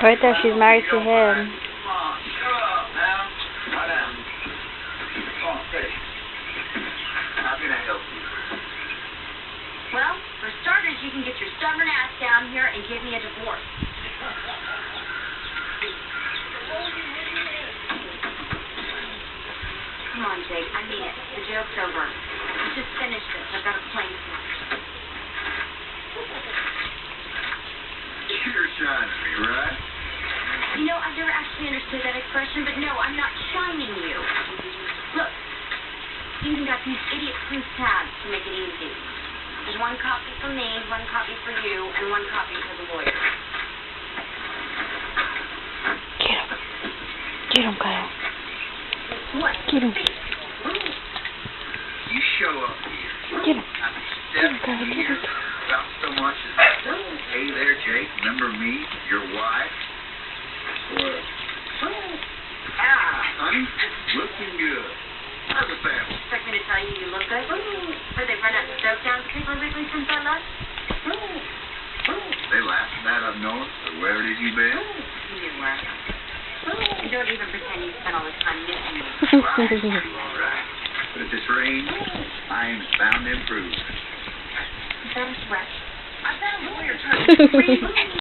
Right there, she's married to him. Well, for starters, you can get your stubborn ass down here and give me a divorce. Come on, Jake. I mean it. The joke's over. Let's just finish this. I've got a plane tonight. You're shining me, right? You know, I've never actually understood that expression, but no, I'm not shining you. Look, you even got these idiot proof tabs to make it easy. There's one copy for me, one copy for you, and one copy for the lawyer. Get him, Kyle. What? Get him. You show up here. Get him. I'm stepping here about so much as, hey there, Jake, remember me, your wife? Or, honey, looking good. How's the family? Expect me to tell you look good? Or they run out the stove down Piggly Wiggly since I left? They laughing at up north, or where did you been? You were. You don't even pretend you spent all this time missing me. Well, I do, all right. But if this rains, I am bound to improve. Is that a threat? I've got a lawyer trying to